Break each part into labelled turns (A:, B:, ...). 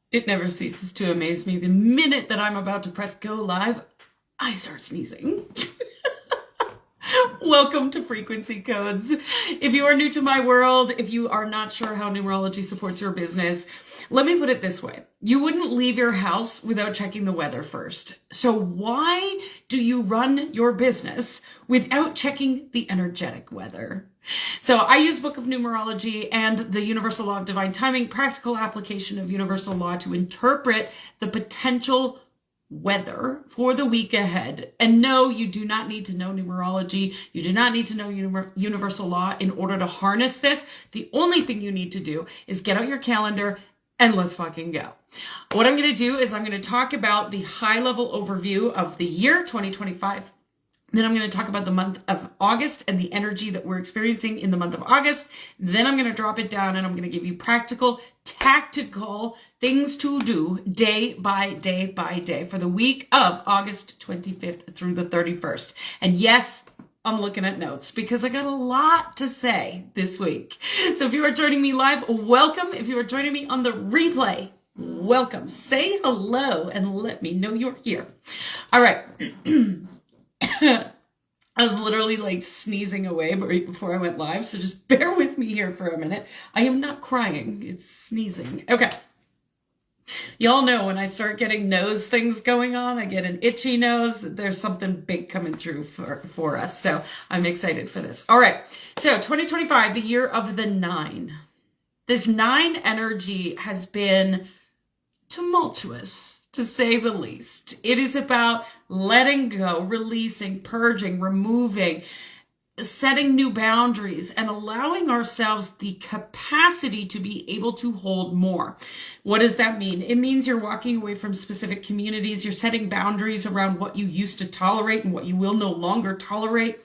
A: It never ceases to amaze me. The minute that I'm about to press go live, I start sneezing. Welcome to Frequency Codes. If you are new to my world, if you are not sure how numerology supports your business, let me put it this way. You wouldn't leave your house without checking the weather first. So why do you run your business without checking the energetic weather? So I use Book of Numerology and the Universal Law of Divine Timing, practical application of universal law to interpret the potential weather for the week ahead. And no, you do not need to know numerology. You do not need to know universal law in order to harness this. The only thing you need to do is get out your calendar and let's fucking go. What I'm going to do is I'm going to talk about the high level overview of the year 2025. Then I'm going to talk about the month of August and the energy that we're experiencing in the month of August. Then I'm going to drop it down and I'm going to give you practical, tactical things to do day by day by day for the week of August 25th through the 31st. And yes, I'm looking at notes because I got a lot to say this week. So if you are joining me live, welcome. If you are joining me on the replay, welcome. Say hello and let me know you're here. All right. I was literally like sneezing away right before I went live, so just bear with me here for a minute. I am not crying, it's sneezing. Okay. Y'all know when I start getting nose things going on, I get an itchy nose, that there's something big coming through for us. So I'm excited for this. All right. So 2025, the year of the 9. This 9 energy has been tumultuous, to say the least. It is about letting go, releasing, purging, removing, setting new boundaries, and allowing ourselves the capacity to be able to hold more. What does that mean? It means you're walking away from specific communities. You're setting boundaries around what you used to tolerate and what you will no longer tolerate.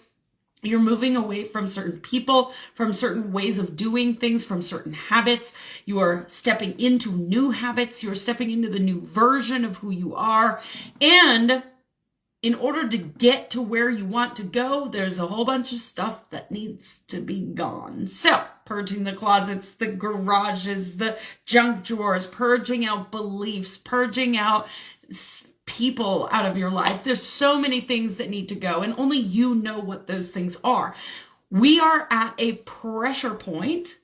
A: You're moving away from certain people, from certain ways of doing things, from certain habits. You are stepping into new habits. You're stepping into the new version of who you are. And in order to get to where you want to go, there's a whole bunch of stuff that needs to be gone. So, purging the closets, the garages, the junk drawers, purging out beliefs, purging out people out of your life. There's so many things that need to go, and only you know what those things are. We are at a pressure point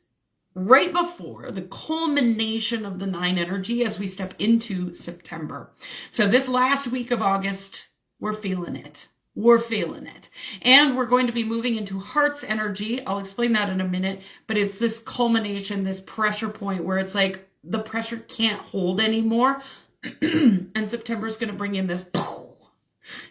A: right before the culmination of the 9 energy as we step into September. So this last week of August, we're feeling it. We're feeling it. And we're going to be moving into Heart's energy. I'll explain that in a minute, but it's this culmination, this pressure point where it's like the pressure can't hold anymore. And September is going to bring in this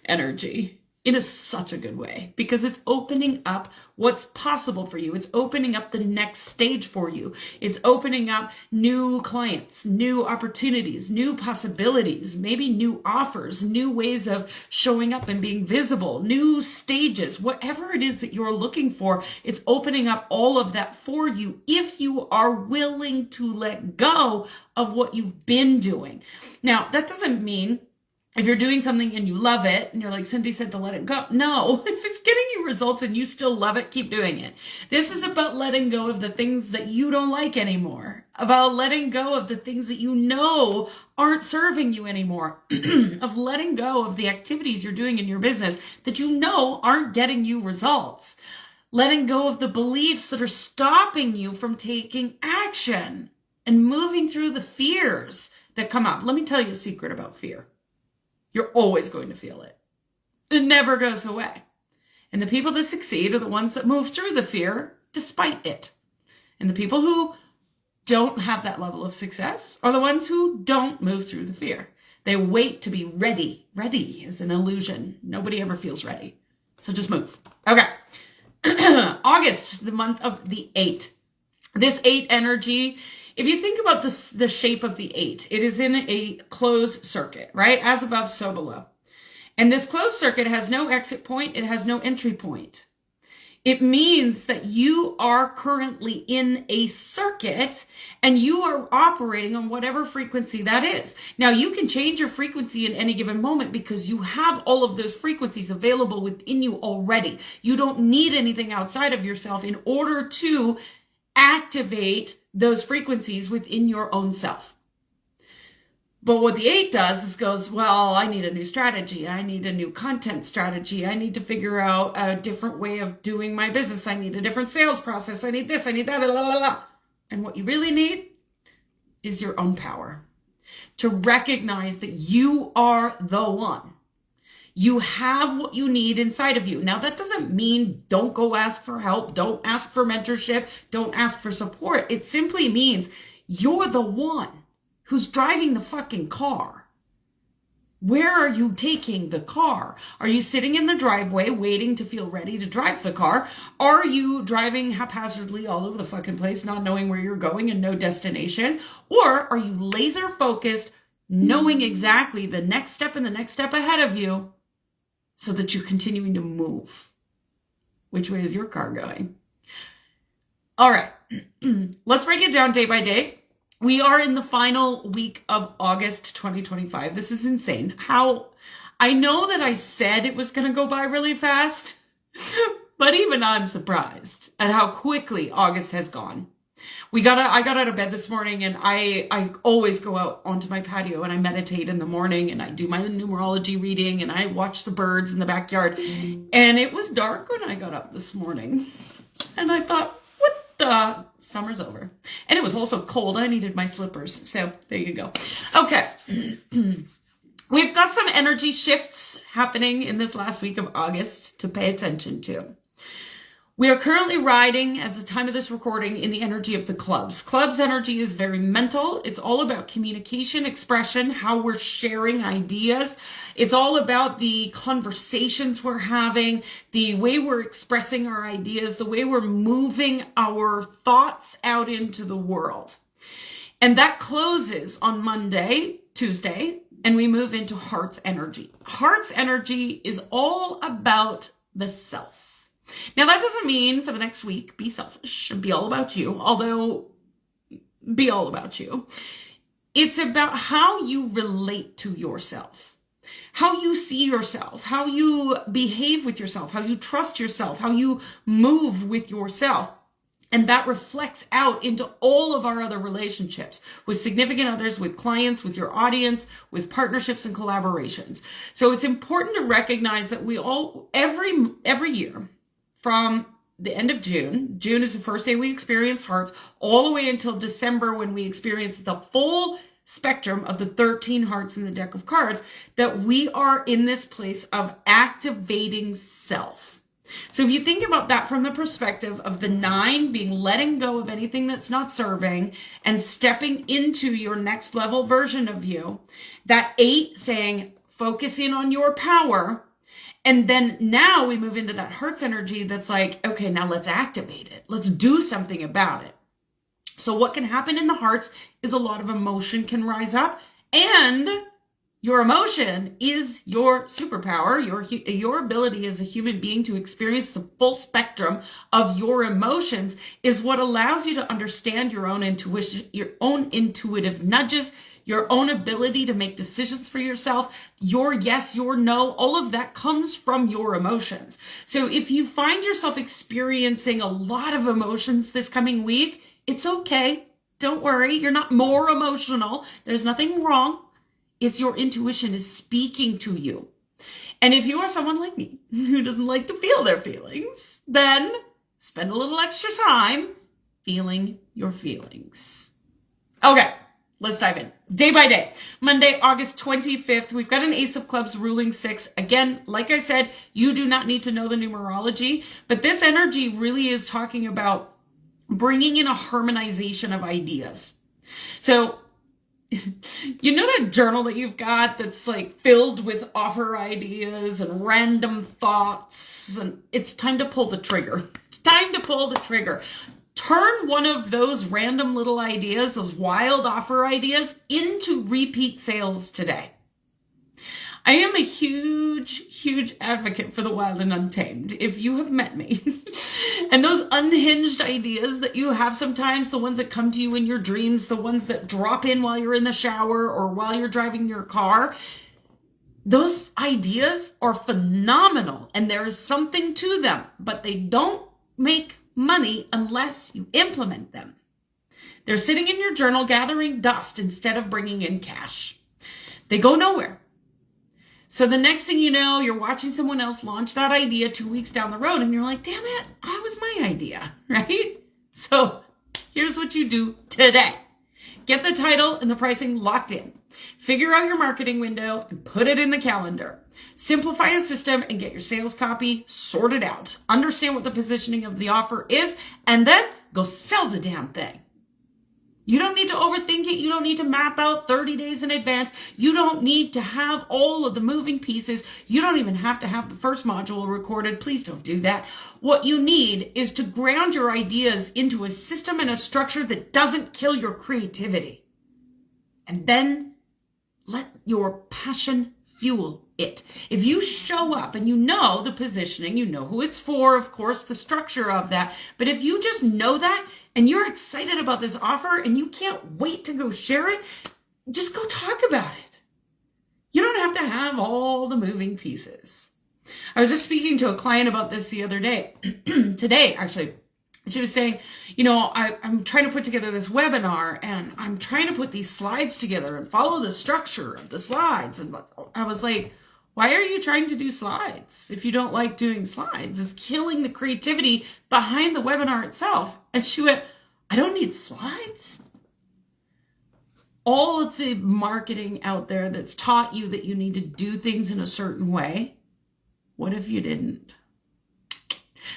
A: energy in such a good way because it's opening up what's possible for you. It's opening up the next stage for you. It's opening up new clients, new opportunities, new possibilities, maybe new offers, new ways of showing up and being visible, new stages, whatever it is that you're looking for. It's opening up all of that for you if you are willing to let go of what you've been doing. Now, that doesn't mean if you're doing something and you love it and you're like, Cindy said to let it go. No, if it's getting you results and you still love it, keep doing it. This is about letting go of the things that you don't like anymore, about letting go of the things that you know aren't serving you anymore, of letting go of the activities you're doing in your business that you know aren't getting you results, letting go of the beliefs that are stopping you from taking action and moving through the fears that come up. Let me tell you a secret about fear. You're always going to feel it. It never goes away. And the people that succeed are the ones that move through the fear despite it. And the people who don't have that level of success are the ones who don't move through the fear. They wait to be ready. Ready is an illusion. Nobody ever feels ready. So just move. Okay. August, the month of the 8. This 8 energy, if you think about the shape of the 8, it is in a closed circuit, right? As above, so below. And this closed circuit has no exit point. It has no entry point. It means that you are currently in a circuit and you are operating on whatever frequency that is. Now, you can change your frequency at any given moment because you have all of those frequencies available within you already. You don't need anything outside of yourself in order to activate those frequencies within your own self. But what the 8 does is goes, well, I need a new strategy. I need a new content strategy. I need to figure out a different way of doing my business. I need a different sales process. I need this. I need that. Blah, blah, blah. And what you really need is your own power. To recognize that you are the one. You have what you need inside of you. Now, that doesn't mean don't go ask for help. Don't ask for mentorship. Don't ask for support. It simply means you're the one who's driving the fucking car. Where are you taking the car? Are you sitting in the driveway waiting to feel ready to drive the car? Are you driving haphazardly all over the fucking place, not knowing where you're going and no destination? Or are you laser focused, knowing exactly the next step and the next step ahead of you so that you're continuing to move? Which way is your car going? All right, let's break it down day by day. We are in the final week of August 2025. This is insane. How I know that I said it was going to go by really fast, but even I'm surprised at how quickly August has gone. I got out of bed this morning, and I always go out onto my patio and I meditate in the morning, and I do my numerology reading, and I watch the birds in the backyard. And it was dark when I got up this morning, and I thought, summer's over. And it was also cold. I needed my slippers. So there you go. Okay. We've got some energy shifts happening in this last week of August to pay attention to. We are currently riding, at the time of this recording, in the energy of the clubs. Clubs energy is very mental. It's all about communication, expression, how we're sharing ideas. It's all about the conversations we're having, the way we're expressing our ideas, the way we're moving our thoughts out into the world. And that closes on Monday, Tuesday, and we move into Heart's energy. Heart's energy is all about the self. Now, that doesn't mean for the next week, be selfish and be all about you, although be all about you. It's about how you relate to yourself, how you see yourself, how you behave with yourself, how you trust yourself, how you move with yourself. And that reflects out into all of our other relationships with significant others, with clients, with your audience, with partnerships and collaborations. So it's important to recognize that we all, every year, from the end of June is the first day we experience hearts, all the way until December when we experience the full spectrum of the 13 hearts in the deck of cards, that we are in this place of activating self. So if you think about that from the perspective of the 9 being letting go of anything that's not serving and stepping into your next level version of you, that 8 saying, focus in on your power. And then now we move into that Heart's energy that's like, okay, now let's activate it. Let's do something about it. So what can happen in the hearts is a lot of emotion can rise up, and your emotion is your superpower. Your ability as a human being to experience the full spectrum of your emotions is what allows you to understand your own intuition, your own intuitive nudges, your own ability to make decisions for yourself, your yes, your no, all of that comes from your emotions. So if you find yourself experiencing a lot of emotions this coming week, it's okay. Don't worry. You're not more emotional. There's nothing wrong. It's your intuition is speaking to you. And if you are someone like me who doesn't like to feel their feelings, then spend a little extra time feeling your feelings. Okay. Let's dive in. Day by day. Monday, August 25th, we've got an Ace of Clubs ruling 6. Again, like I said, you do not need to know the numerology, but this energy really is talking about bringing in a harmonization of ideas. So, you know that journal that you've got that's like filled with offer ideas and random thoughts, and it's time to pull the trigger. It's time to pull the trigger. Turn one of those random little ideas, those wild offer ideas, into repeat sales today. I am a huge advocate for the wild and untamed. If you have met me, and those unhinged ideas that you have sometimes, the ones that come to you in your dreams, the ones that drop in while you're in the shower or while you're driving your car, those ideas are phenomenal and there is something to them, but they don't make money unless you implement them. They're sitting in your journal gathering dust instead of bringing in cash. They go nowhere. So the next thing you know, you're watching someone else launch that idea 2 weeks down the road and you're like, damn it, that was my idea, right? So here's what you do today. Get the title and the pricing locked in. Figure out your marketing window and put it in the calendar. Simplify a system and get your sales copy sorted out. Understand what the positioning of the offer is, and then go sell the damn thing. You don't need to overthink it. You don't need to map out 30 days in advance. You don't need to have all of the moving pieces. You don't even have to have the first module recorded. Please don't do that. What you need is to ground your ideas into a system and a structure that doesn't kill your creativity. And then let your passion fuel it. If you show up and you know the positioning, you know who it's for, of course, the structure of that. But if you just know that and you're excited about this offer and you can't wait to go share it, just go talk about it. You don't have to have all the moving pieces. I was just speaking to a client about this the other day, today, actually. She was saying, you know, I'm trying to put together this webinar and I'm trying to put these slides together and follow the structure of the slides. And I was like, why are you trying to do slides if you don't like doing slides? It's killing the creativity behind the webinar itself. And she went, I don't need slides. All of the marketing out there that's taught you that you need to do things in a certain way, what if you didn't?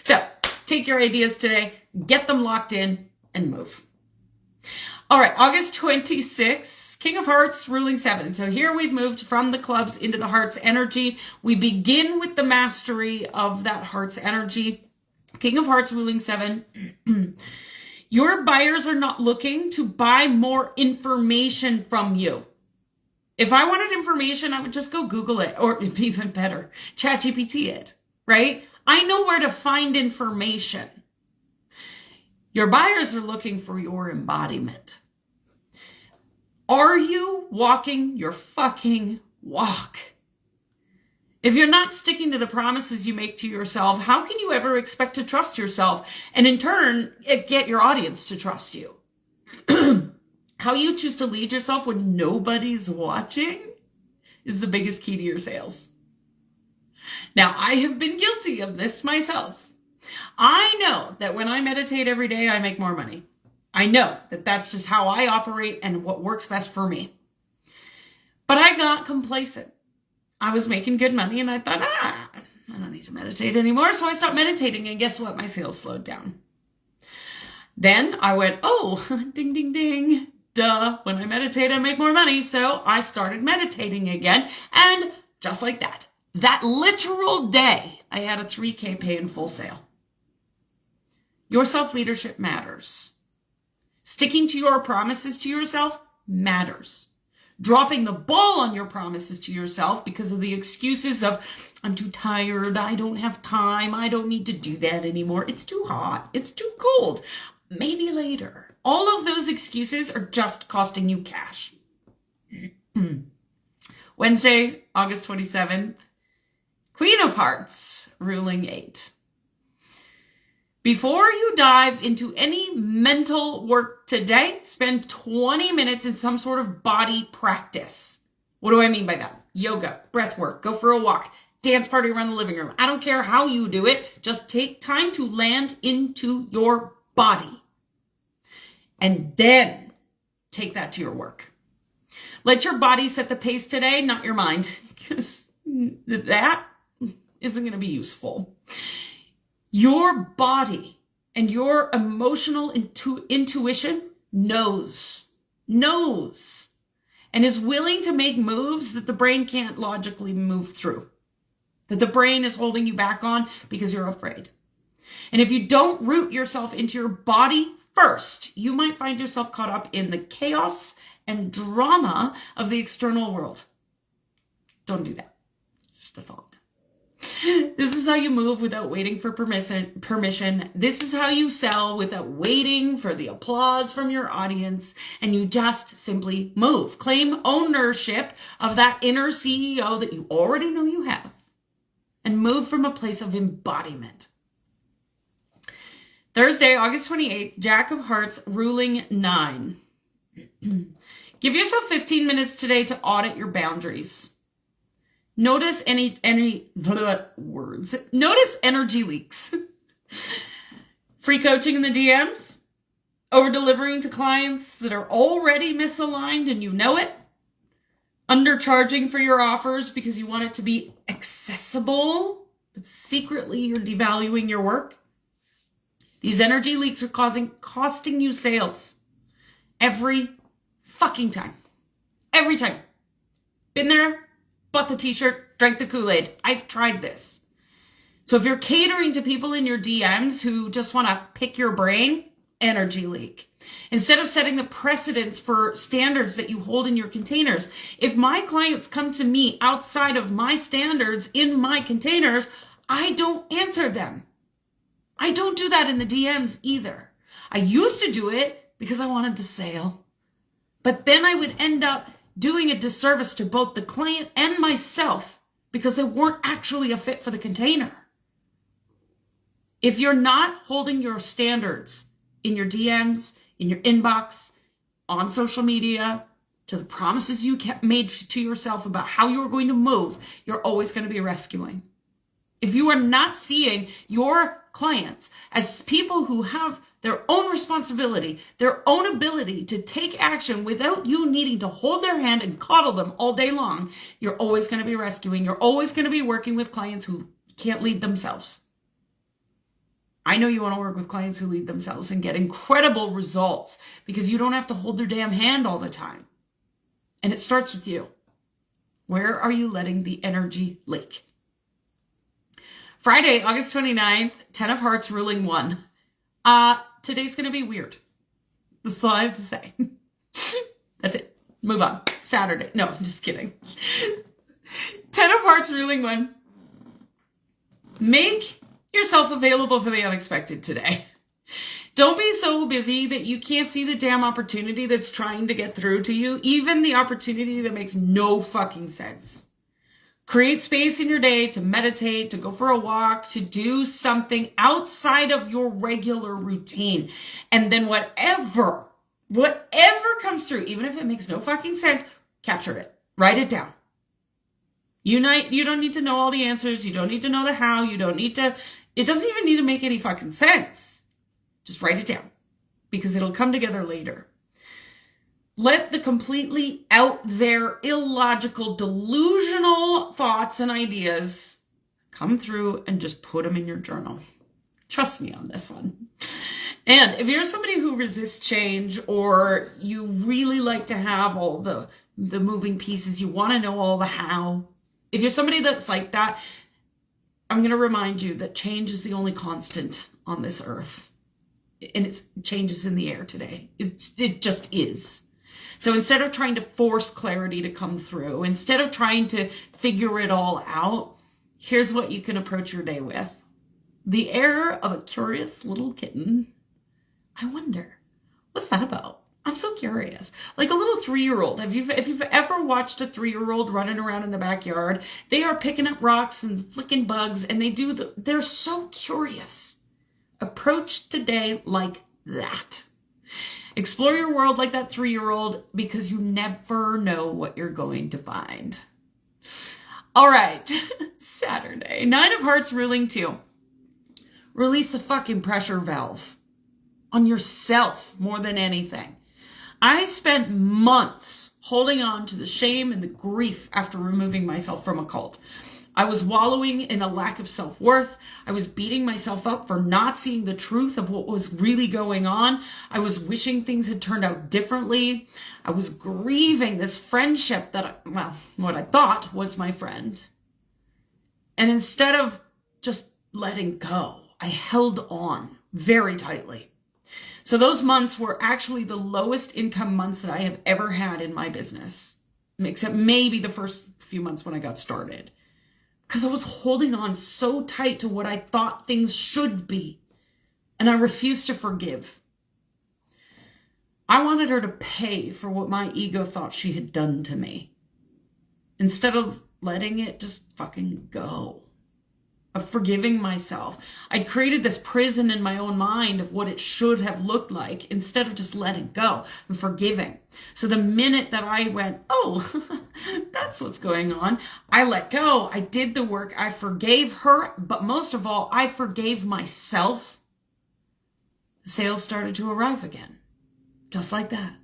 A: So take your ideas today, get them locked in, and move. All right, August 26th, King of Hearts, ruling 7. So here we've moved from the clubs into the heart's energy. We begin with the mastery of that heart's energy. King of Hearts, ruling 7. Your buyers are not looking to buy more information from you. If I wanted information, I would just go Google it, or even better, ChatGPT it, right? I know where to find information. Your buyers are looking for your embodiment. Are you walking your fucking walk? If you're not sticking to the promises you make to yourself, how can you ever expect to trust yourself and in turn get your audience to trust you? How you choose to lead yourself when nobody's watching is the biggest key to your sales. Now, I have been guilty of this myself. I know that when I meditate every day, I make more money. I know that that's just how I operate and what works best for me. But I got complacent. I was making good money and I thought, I don't need to meditate anymore. So I stopped meditating and guess what? My sales slowed down. Then I went, oh, ding, ding, ding. Duh. When I meditate, I make more money. So I started meditating again. And just like that literal day, I had a 3K pay in full sale. Your self-leadership matters. Sticking to your promises to yourself matters. Dropping the ball on your promises to yourself because of the excuses of, I'm too tired, I don't have time, I don't need to do that anymore, it's too hot, it's too cold, maybe later. All of those excuses are just costing you cash. Wednesday, August 27th, Queen of Hearts, ruling 8. Before you dive into any mental work today, spend 20 minutes in some sort of body practice. What do I mean by that? Yoga, breath work, go for a walk, dance party around the living room. I don't care how you do it. Just take time to land into your body. And then take that to your work. Let your body set the pace today, not your mind, because that isn't going to be useful. Your body and your emotional intuition knows, and is willing to make moves that the brain can't logically move through, that the brain is holding you back on because you're afraid. And if you don't root yourself into your body first, you might find yourself caught up in the chaos and drama of the external world. Don't do that. Just a thought. This is how you move without waiting for permission. This is how you sell without waiting for the applause from your audience. And you just simply move. Claim ownership of that inner CEO that you already know you have. And move from a place of embodiment. Thursday, August 28th, Jack of Hearts, ruling 9. Give yourself 15 minutes today to audit your boundaries. Notice Notice energy leaks. Free coaching in the DMs. Over-delivering to clients that are already misaligned and you know it. Undercharging for your offers because you want it to be accessible, but secretly you're devaluing your work. These energy leaks are costing you sales. Every fucking time. Every time. Been there, bought the t-shirt, drank the Kool-Aid. I've tried this. So if you're catering to people in your DMs who just want to pick your brain, energy leak. Instead of setting the precedents for standards that you hold in your containers. If my clients come to me outside of my standards in my containers, I don't answer them. I don't do that in the DMs either. I used to do it because I wanted the sale. But then I would end up doing a disservice to both the client and myself because they weren't actually a fit for the container. If you're not holding your standards in your DMs, in your inbox, on social media, to the promises you made to yourself about how you're going to move, you're always going to be rescuing. If you are not seeing your clients as people who have their own responsibility, their own ability to take action without you needing to hold their hand and coddle them all day long, you're always going to be rescuing. You're always going to be working with clients who can't lead themselves. I know you want to work with clients who lead themselves and get incredible results because you don't have to hold their damn hand all the time. And it starts with you. Where are you letting the energy leak? Friday, August 29th, 10 of Hearts ruling 1. Today's going to be weird. That's all I have to say. That's it. Move on. Saturday. No, I'm just kidding. 10 of Hearts ruling 1. Make yourself available for the unexpected today. Don't be so busy that you can't see the damn opportunity that's trying to get through to you, even the opportunity that makes no fucking sense. Create space in your day to meditate, to go for a walk, to do something outside of your regular routine. And then whatever comes through, even if it makes no fucking sense, capture it. Write it down. You don't need to know all the answers. You don't need to know the how. It doesn't even need to make any fucking sense. Just write it down because it'll come together later. Let the completely out there, illogical, delusional thoughts and ideas come through and just put them in your journal. Trust me on this one. And if you're somebody who resists change or you really like to have all the moving pieces, you want to know all the how. If you're somebody that's like that, I'm going to remind you that change is the only constant on this earth. And change is in the air today. It just is. So instead of trying to force clarity to come through, instead of trying to figure it all out, here's what you can approach your day with. The air of a curious little kitten. I wonder, what's that about? I'm so curious. Like a little 3-year-old. If you've ever watched a 3-year-old running around in the backyard, they are picking up rocks and flicking bugs, and they're so curious. Approach today like that. Explore your world like that 3-year-old because you never know what you're going to find. All right, Saturday, 9 of Hearts ruling 2. Release the fucking pressure valve on yourself more than anything. I spent months holding on to the shame and the grief after removing myself from a cult. I was wallowing in a lack of self-worth. I was beating myself up for not seeing the truth of what was really going on. I was wishing things had turned out differently. I was grieving this friendship what I thought was my friend. And instead of just letting go, I held on very tightly. So those months were actually the lowest income months that I have ever had in my business, except maybe the first few months when I got started. Because I was holding on so tight to what I thought things should be. And I refused to forgive. I wanted her to pay for what my ego thought she had done to me. Instead of letting it just fucking go. of forgiving myself. I'd created this prison in my own mind of what it should have looked like instead of just letting go and forgiving. So the minute that I went, oh, that's what's going on, I let go. I did the work. I forgave her. But most of all, I forgave myself. The sales started to arrive again. Just like that.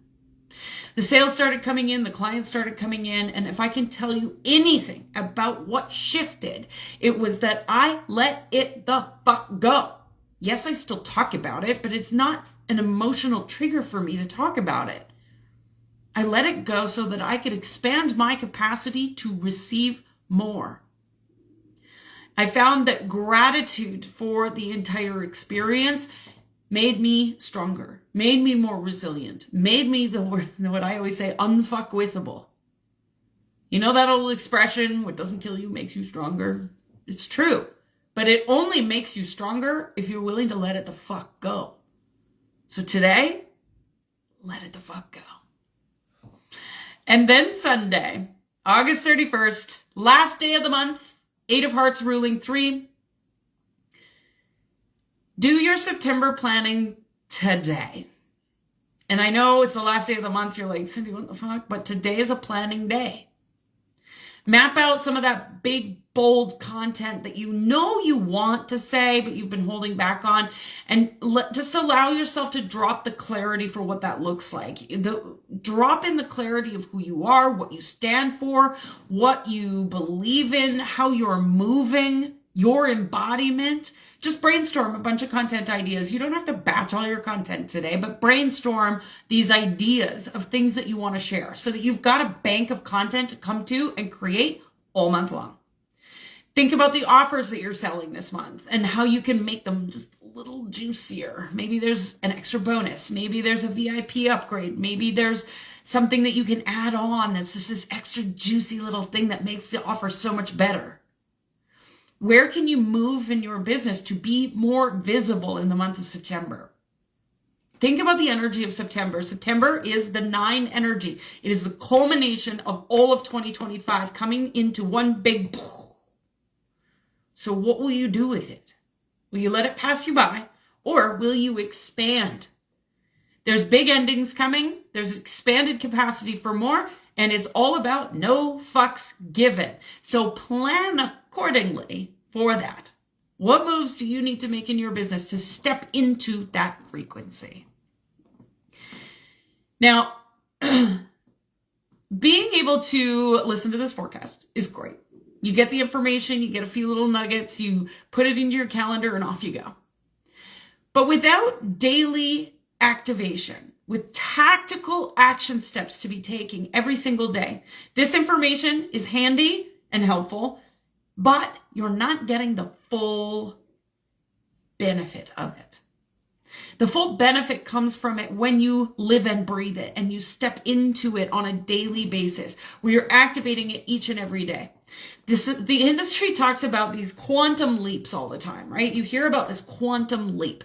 A: The sales started coming in, the clients started coming in, and if I can tell you anything about what shifted, it was that I let it the fuck go. Yes, I still talk about it, but it's not an emotional trigger for me to talk about it. I let it go so that I could expand my capacity to receive more. I found that gratitude for the entire experience made me stronger, made me more resilient, made me what I always say, unfuckwithable. You know that old expression, what doesn't kill you makes you stronger? It's true, but it only makes you stronger if you're willing to let it the fuck go. So today, let it the fuck go. And then Sunday, August 31st, last day of the month, 8 of Hearts ruling 3. Do your September planning today. And I know it's the last day of the month. You're like, Cindy, what the fuck? But today is a planning day. Map out some of that big, bold content that you know you want to say, but you've been holding back on. And just allow yourself to drop the clarity for what that looks like. Drop in the clarity of who you are, what you stand for, what you believe in, how you're moving, your embodiment. Just brainstorm a bunch of content ideas. You don't have to batch all your content today, but brainstorm these ideas of things that you want to share so that you've got a bank of content to come to and create all month long. Think about the offers that you're selling this month and how you can make them just a little juicier. Maybe there's an extra bonus. Maybe there's a VIP upgrade. Maybe there's something that you can add on that's just this extra juicy little thing that makes the offer so much better. Where can you move in your business to be more visible in the month of September? Think about the energy of September. September is the 9 energy. It is the culmination of all of 2025 coming into one big. So what will you do with it? Will you let it pass you by, or will you expand? There's big endings coming. There's expanded capacity for more, and it's all about no fucks given. So plan accordingly for that. What moves do you need to make in your business to step into that frequency? Now, being able to listen to this forecast is great. You get the information, you get a few little nuggets, you put it into your calendar, and off you go. But without daily activation, with tactical action steps to be taking every single day, this information is handy and helpful, but you're not getting the full benefit of it. The full benefit comes from it when you live and breathe it and you step into it on a daily basis where you're activating it each and every day. The industry talks about these quantum leaps all the time, right? You hear about this quantum leap.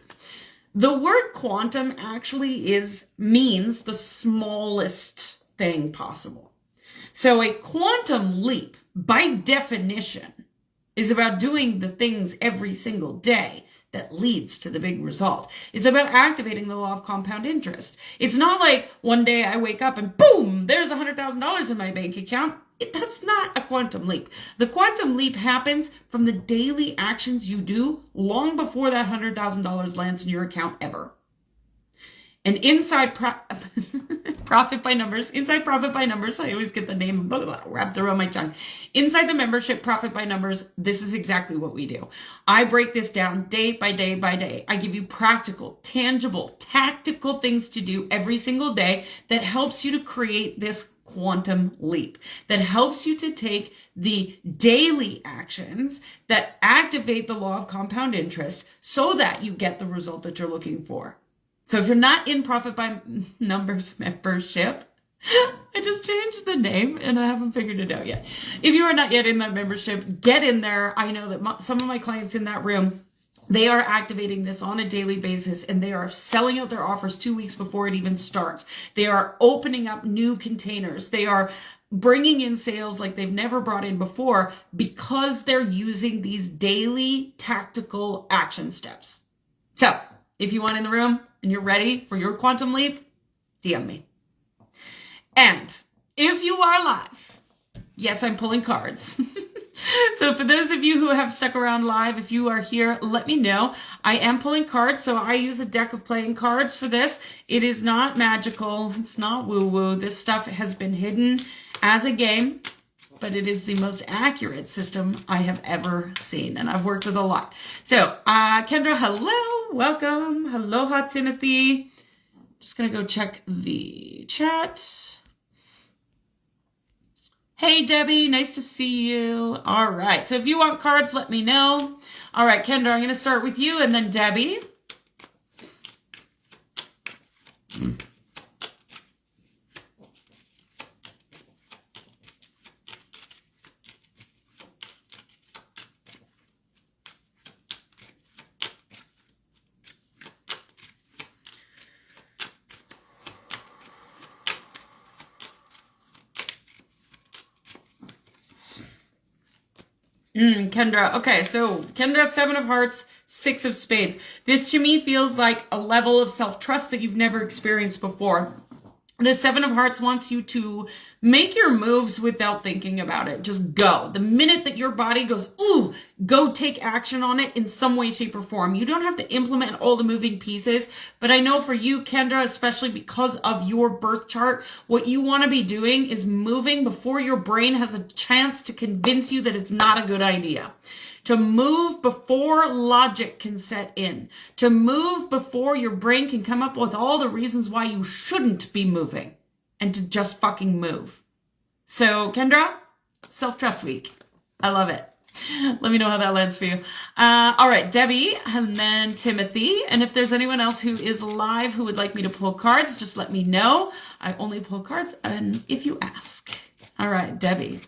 A: The word quantum actually means the smallest thing possible. So a quantum leap, by definition, is about doing the things every single day that leads to the big result. It's about activating the law of compound interest. It's not like one day I wake up and boom, there's $100,000 in my bank account. That's not a quantum leap. The quantum leap happens from the daily actions you do long before that $100,000 lands in your account ever. And inside Profit by Numbers, I always get the name wrapped around my tongue. Inside the membership, Profit by Numbers, this is exactly what we do. I break this down day by day by day. I give you practical, tangible, tactical things to do every single day that helps you to create this quantum leap, that helps you to take the daily actions that activate the law of compound interest so that you get the result that you're looking for. So if you're not in Profit by Numbers membership, I just changed the name and I haven't figured it out yet. If you are not yet in that membership, get in there. I know that some of my clients in that room, they are activating this on a daily basis and they are selling out their offers 2 weeks before it even starts. They are opening up new containers. They are bringing in sales like they've never brought in before because they're using these daily tactical action steps. So if you want in the room and you're ready for your quantum leap, DM me. And if you are live, yes, I'm pulling cards. So for those of you who have stuck around live, if you are here, let me know. I am pulling cards, so I use a deck of playing cards for this. It is not magical. It's not woo-woo. This stuff has been hidden as a game, but it is the most accurate system I have ever seen, and I've worked with a lot. So, Kendra, hello, welcome. Aloha, Timothy. Just gonna go check the chat. Hey, Debbie, nice to see you. All right, so if you want cards, let me know. All right, Kendra, I'm going to start with you and then Debbie. Kendra. Okay, so Kendra, 7 of Hearts, 6 of Spades. This to me feels like a level of self-trust that you've never experienced before. The 7 of Hearts wants you to make your moves without thinking about it. Just go. The minute that your body goes, ooh, go take action on it in some way, shape, or form. You don't have to implement all the moving pieces, but I know for you, Kendra, especially because of your birth chart, what you want to be doing is moving before your brain has a chance to convince you that it's not a good idea. To move before logic can set in. To move before your brain can come up with all the reasons why you shouldn't be moving. And to just fucking move. So, Kendra, Self-Trust Week. I love it. Let me know how that lands for you. All right, Debbie, and then Timothy. And if there's anyone else who is live who would like me to pull cards, just let me know. I only pull cards and if you ask. All right, Debbie.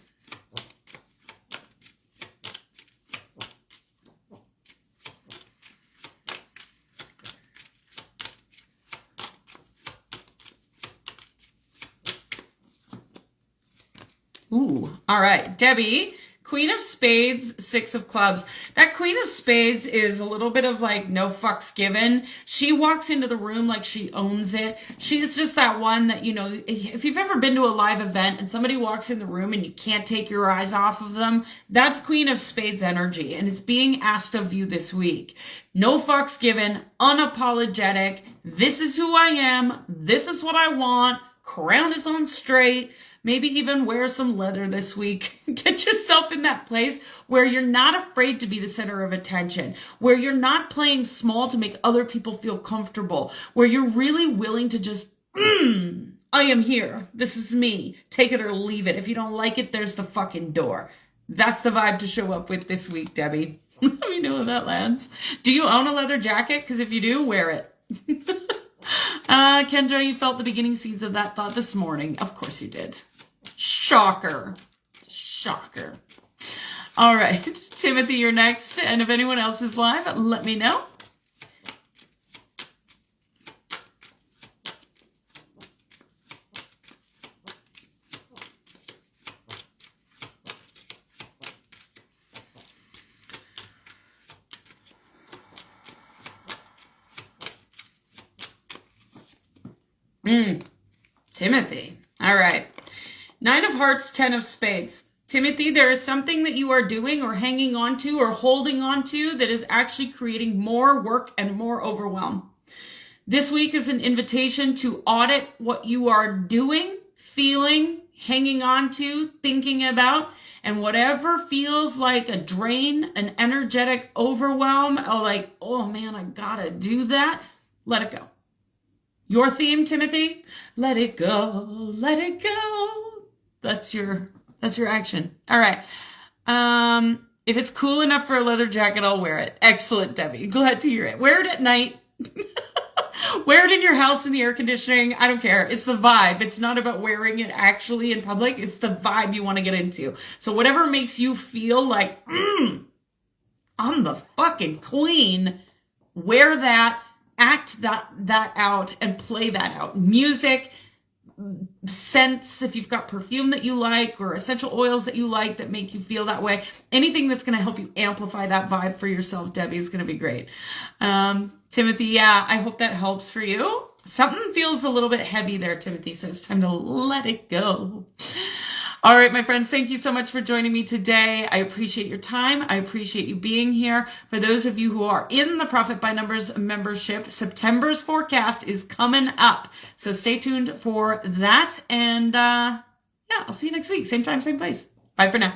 A: Ooh, all right. Debbie, Queen of Spades, 6 of Clubs. That Queen of Spades is a little bit of like no fucks given. She walks into the room like she owns it. She's just that one that, you know, if you've ever been to a live event and somebody walks in the room and you can't take your eyes off of them, that's Queen of Spades energy. And it's being asked of you this week. No fucks given, unapologetic. This is who I am. This is what I want. Crown is on straight. Maybe even wear some leather this week. Get yourself in that place where you're not afraid to be the center of attention, where you're not playing small to make other people feel comfortable, where you're really willing to just, I am here. This is me. Take it or leave it. If you don't like it, there's the fucking door. That's the vibe to show up with this week, Debbie. Let me know how that lands. Do you own a leather jacket? Because if you do, wear it. Kendra, you felt the beginning seeds of that thought this morning. Of course you did. Shocker. Shocker. All right. Timothy, you're next. And if anyone else is live, let me know. Timothy. All right. 9 of Hearts, 10 of Spades. Timothy, there is something that you are doing or hanging on to or holding on to that is actually creating more work and more overwhelm. This week is an invitation to audit what you are doing, feeling, hanging on to, thinking about, and whatever feels like a drain, an energetic overwhelm, or like, oh man, I gotta do that, let it go. Your theme, Timothy, let it go, let it go. That's your action. All right. If it's cool enough for a leather jacket, I'll wear it. Excellent, Debbie. Glad to hear it. Wear it at night. Wear it in your house in the air conditioning. I don't care. It's the vibe. It's not about wearing it actually in public. It's the vibe you want to get into. So whatever makes you feel like, I'm the fucking queen, wear that, act that out, and play that out. Music, scents, if you've got perfume that you like or essential oils that you like that make you feel that way, anything that's going to help you amplify that vibe for yourself, Debbie, is going to be great. Timothy, yeah, I hope that helps for you. Something feels a little bit heavy there, Timothy, so it's time to let it go. All right, my friends, thank you so much for joining me today. I appreciate your time. I appreciate you being here. For those of you who are in the Profit by Numbers membership, September's forecast is coming up. So stay tuned for that. And yeah, I'll see you next week. Same time, same place. Bye for now.